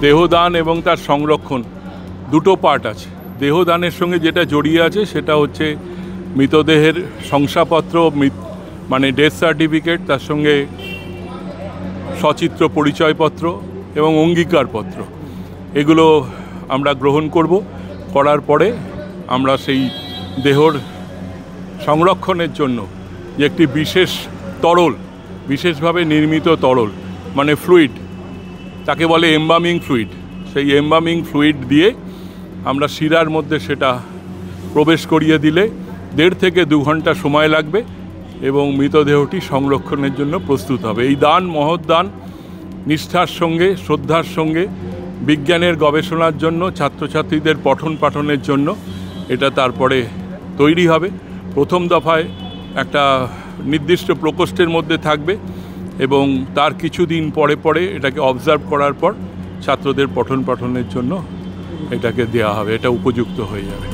দেহদান এবং তার সংরক্ষণ দুটো পার্ট আছে। দেহদানের সঙ্গে যেটা জড়িয়ে আছে সেটা হচ্ছে মৃতদেহের শংসাপত্র, মানে ডেথ সার্টিফিকেট, তার সঙ্গে সচিত্র পরিচয়পত্র এবং অঙ্গীকারপত্র, এগুলো আমরা গ্রহণ করার পরে আমরা সেই দেহর সংরক্ষণের জন্য যে একটি বিশেষ তরল, বিশেষভাবে নির্মিত তরল, মানে ফ্লুইড, তাকে বলে এমবামিং ফ্লুইড, সেই এমবামিং ফ্লুইড দিয়ে আমরা শিরার মধ্যে সেটা প্রবেশ করিয়ে দিলে 1.5 থেকে 2 ঘন্টা সময় লাগবে এবং মৃতদেহটি সংরক্ষণের জন্য প্রস্তুত হবে। এই দান মহৎ দান নিষ্ঠার সঙ্গে, শ্রদ্ধার সঙ্গে, বিজ্ঞানের গবেষণার জন্য, ছাত্রছাত্রীদের পঠন পাঠনের জন্য এটা তারপরে তৈরি হবে। প্রথম দফায় একটা নির্দিষ্ট প্রকোষ্ঠের মধ্যে থাকবে এবং তার কিছুদিন পরে এটাকে অবজার্ভ করার পর ছাত্রদের পঠন পাঠনের জন্য এটাকে দেওয়া হবে, এটা উপযুক্ত হয়ে যাবে।